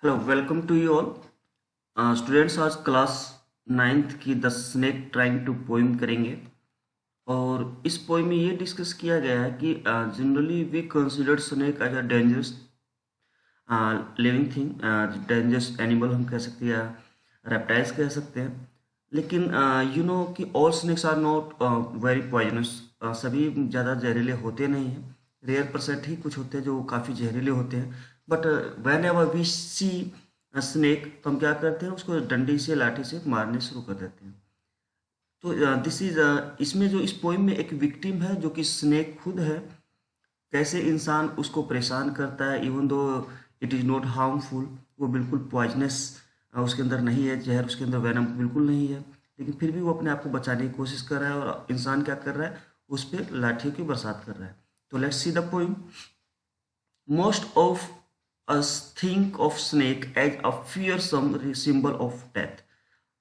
Hello welcome to you all students. आज class ninth की the snake trying to poem करेंगे। और इस पोइम में ये डिस्कस किया गया है कि generally we consider snake as a dangerous living thing, dangerous animal हम कह सकते हैं या रेप्टाइल्स कह सकते हैं। लेकिन यू नो कि all snakes are not very poisonous. सभी ज़्यादा जहरीले होते नहीं हैं। रेयर परसेंट ही कुछ होते हैं जो काफ़ी जहरीले होते हैं। But whenever we see snake तो हम क्या करते हैं, उसको डंडी से लाठी से मारने शुरू कर देते हैं। तो दिस इज इसमें जो इस पोइम में एक विक्टिम है जो कि स्नेक खुद है। कैसे इंसान उसको परेशान करता है, even though it is not harmful, वो बिल्कुल पॉइजनस उसके अंदर नहीं है, जहर उसके अंदर वेनम बिल्कुल नहीं है। लेकिन फिर भी वो अपने आप को बचाने की कोशिश कर रहा है और इंसान क्या कर रहा है, उस पर लाठियों की बरसात कर रहा है। तो let's see the poem. Most of us think of snake as a fearsome symbol of death.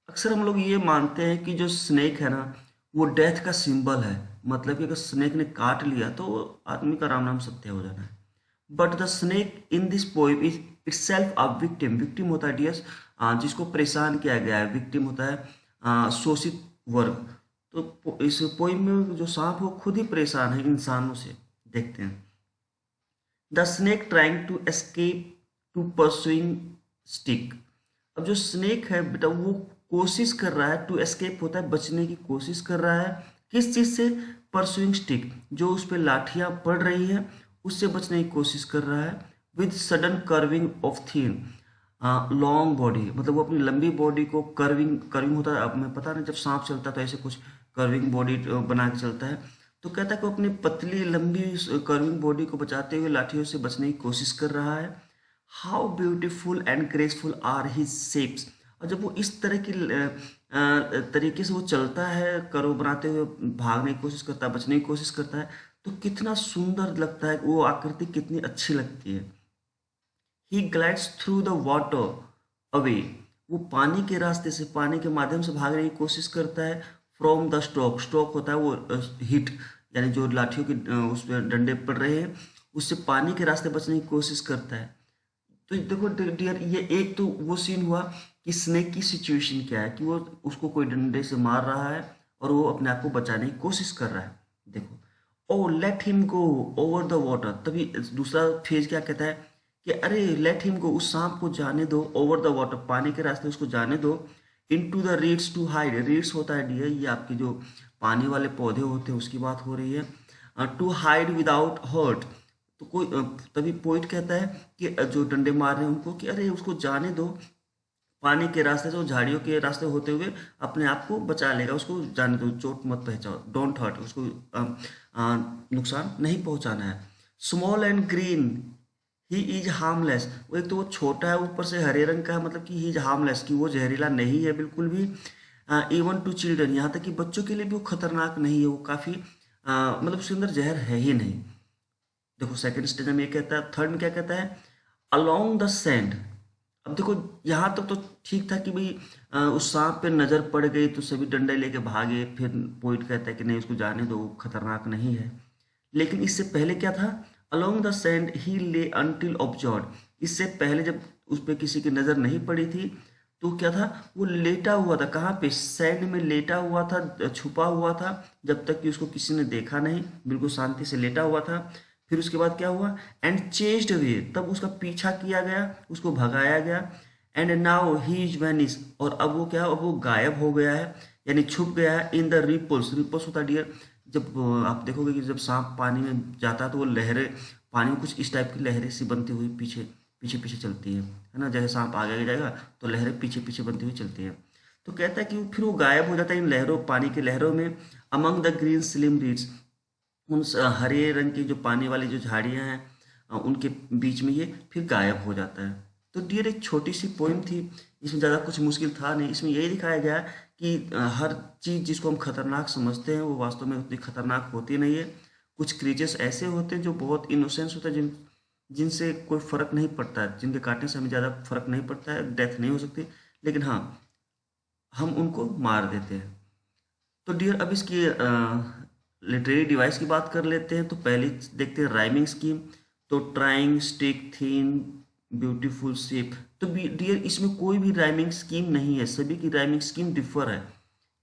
अक्सर हम लोग ये मानते हैं कि जो स्नेक है ना, वो डेथ का सिंबल है। मतलब कि अगर स्नेक ने काट लिया तो आदमी का राम नाम सत्य हो जाना है। But the snake in this poem is itself a victim. Victim होता है डियर्स जिसको परेशान किया गया है। विक्टिम होता है शोषित वर्ग। तो इस पोइम में जो सांप है वो खुद ही परेशान है इंसानों से। देखते हैं। The snake trying to escape to pursuing stick. अब जो स्नेक है बेटा वो कोशिश कर रहा है, टू एस्केप होता है बचने की कोशिश कर रहा है। किस चीज से? परसुइंग स्टिक, जो उस पर लाठियां पड़ रही है उससे बचने की कोशिश कर रहा है। With sudden curving of thin long body, मतलब वो अपनी लंबी बॉडी को कर्विंग कर्विंग होता है। अब मैं पता नहीं, जब सांप चलता है तो ऐसे कुछ कर्विंग बॉडी बना के चलता है। तो कहता है कि वो अपनी पतली लंबी कर्विंग बॉडी को बचाते हुए लाठियों से बचने की कोशिश कर रहा है। How beautiful and graceful are his shapes. और जब वो इस तरह की तरीके से वो चलता है, करो बनाते हुए भागने की कोशिश करता है, बचने की कोशिश करता है, तो कितना सुंदर लगता है, वो आकृति कितनी अच्छी लगती है। He glides through the water away. वो पानी के रास्ते से, पानी के माध्यम से भागने की कोशिश करता है। फ्रॉम द स्ट्रोक, स्ट्रोक होता है वो हिट, यानी जो लाठियों के उस पर डंडे पड़ रहे हैं उससे पानी के रास्ते बचने की कोशिश करता है। तो देखो डियर, ये एक तो वो सीन हुआ कि स्नेक की सिचुएशन क्या है कि वो उसको कोई डंडे से मार रहा है और वो अपने आप को बचाने की कोशिश कर रहा है। देखो, oh let him go over the water. तभी दूसरा फेज क्या कहता है कि अरे लेट हिम गो, उस सांप को जाने दो, ओवर द वाटर, पानी के रास्ते उसको जाने दो। Into the reeds to hide. Reeds होता है डियर, ये आपके जो पानी वाले पौधे होते हैं उसकी बात हो रही है। To hide without hurt. तो कोई तभी पोइट कहता है कि जो डंडे मार रहे हैं उनको कि अरे उसको जाने दो, पानी के रास्ते से, वो झाड़ियों के रास्ते होते हुए अपने आप को बचा लेगा, उसको जाने दो, चोट मत पहुंचाओ, डोंट हर्ट, उसको नुकसान नहीं पहुंचाना है। Small and green, he is harmless. वो एक तो वो छोटा है, ऊपर से हरे रंग का है, मतलब कि ही इज हार्मलेस, कि वो जहरीला नहीं है बिल्कुल भी। इवन टू चिल्ड्रन, यहाँ तक कि बच्चों के लिए भी वो खतरनाक नहीं है। वो काफ़ी मतलब उसके अंदर जहर है ही नहीं। देखो सेकंड स्टेज में ये कहता है, थर्ड में क्या कहता है, अलोंग द सैंड। अब देखो यहाँ तक तो ठीक था कि भाई उस सांप पे नजर पड़ गई तो सभी डंडे लेके भागे। फिर पोइट कहता है कि नहीं उसको जाने दो, वो खतरनाक नहीं है। लेकिन इससे पहले क्या था, अलोंग द सैंड ही ले अनटिल ऑब्जर्व। इससे पहले जब उस पर किसी की नजर नहीं पड़ी थी तो क्या था, वो लेटा हुआ था। कहाँ पे? सैंड में लेटा हुआ था, छुपा हुआ था, जब तक कि उसको किसी ने देखा नहीं, बिल्कुल शांति से लेटा हुआ था। फिर उसके बाद क्या हुआ, एंड चेस्ड अवे, तब उसका पीछा किया गया, उसको भगाया गया। And now he is vanish, और अब वो क्या, अब वो गायब हो गया है, यानी छुप गया है। इन द रिपल्स, रिपल्स होता है डियर, जब आप देखोगे कि जब सांप पानी में जाता है तो वो लहरें, पानी में कुछ इस टाइप की लहरें सी बनती हुई पीछे पीछे पीछे चलती है ना। जैसे सांप आगे जाएगा तो लहरें पीछे पीछे बनती हुई चलती है। तो कहता है कि फिर वो गायब हो जाता है इन लहरों, पानी की लहरों में। Among the green slim reads, उन हरे रंग की जो पानी वाली जो झाड़ियाँ हैं उनके बीच में ये फिर गायब हो जाता है। तो डियर एक छोटी सी पोइम थी, इसमें ज़्यादा कुछ मुश्किल था नहीं। इसमें यही दिखाया गया कि हर चीज़ जिसको हम खतरनाक समझते हैं वो वास्तव में उतनी खतरनाक होती नहीं है। कुछ क्रीचर्स ऐसे होते हैं जो बहुत इनोसेंस होते हैं, जिनसे कोई फ़र्क नहीं पड़ता है, जिनके काटने से हमें ज़्यादा फर्क नहीं पड़ता है, डेथ नहीं हो सकती, लेकिन हाँ हम उनको मार देते हैं। तो डियर अब इसकी लिटरेरी डिवाइस की बात कर लेते हैं। तो पहले देखते हैं राइमिंग स्कीम। तो ट्राइंग, स्टिक, थीन, ब्यूटीफुल शेप। तो डियर इसमें कोई भी राइमिंग स्कीम नहीं है, सभी की राइमिंग स्कीम डिफर है,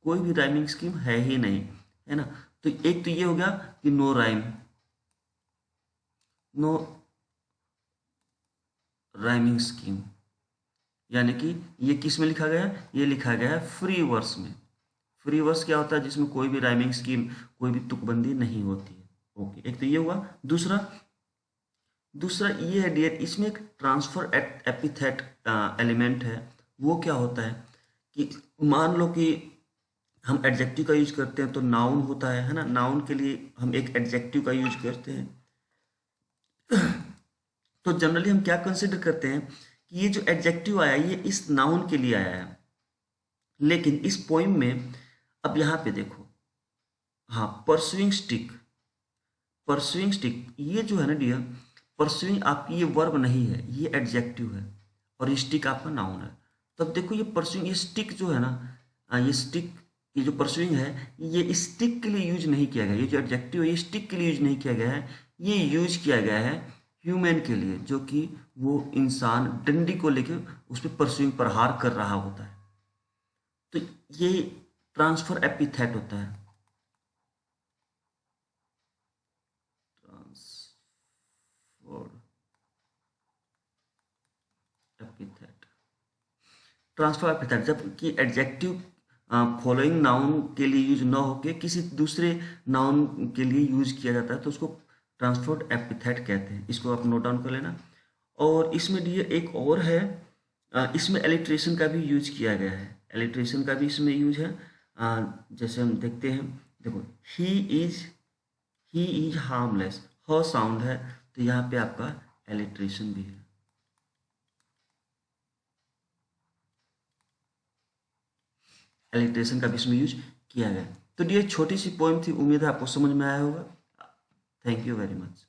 कोई भी राइमिंग स्कीम है ही नहीं, है ना। तो एक तो ये हो गया कि no rhyme, no rhyming scheme, यानी कि ये किस में लिखा गया है, ये लिखा गया है फ्री वर्स में। फ्री वर्स क्या होता है, जिसमें कोई भी राइमिंग स्कीम, कोई भी तुकबंदी नहीं होती है। ओके, एक तो ये हुआ। दूसरा दूसरा ये है डियर, इसमें एक ट्रांसफर एपिथेट एलिमेंट है। वो क्या होता है कि मान लो कि हम एडजेक्टिव का यूज करते हैं तो नाउन होता है ना, नाउन के लिए हम एक एडजेक्टिव का यूज करते हैं। तो जनरली हम क्या कंसिडर करते हैं कि ये जो एडजेक्टिव आया ये इस नाउन के लिए आया है, लेकिन इस पोइम में अब यहाँ पे देखो, हाँ परसुइंग स्टिक, परसुइंग स्टिक ये जो है ना डियर, परसुइंग आपकी ये वर्ब नहीं है, ये एडजेक्टिव है, और ये स्टिक आपका नाउन है। तब देखो ये परसुइंग, ये स्टिक जो है ना, ये स्टिक, ये जो परसुइंग है ये स्टिक के लिए यूज नहीं किया गया, ये जो एडजेक्टिव है ये स्टिक के लिए यूज नहीं किया गया है, ये यूज किया गया है ह्यूमन के लिए, जो कि वो इंसान डंडी को लेके उस पर परसुइंग प्रहार कर रहा होता है। तो ये ट्रांसफर एपिथेट होता है, ट्रांसफर एपिथेट, ट्रांसफर एपिथेट जबकि एडजेक्टिव फॉलोइंग नाउन के लिए यूज ना होके किसी दूसरे नाउन के लिए यूज किया जाता है तो उसको ट्रांसफर्ड एपिथेट कहते हैं। इसको आप नोट डाउन कर लेना। और इसमें ये एक और है, इसमें एलिट्रेशन का भी यूज किया गया है, एलिट्रेशन का भी इसमें यूज है। जैसे हम देखते हैं, देखो he is, he is harmless, ह साउंड है तो यहाँ पे आपका एलिट्रेशन भी है। एलिट्रेशन का भी इसमें यूज किया गया। तो ये छोटी सी पोइम थी, उम्मीद है आपको समझ में आया होगा। Thank you very much.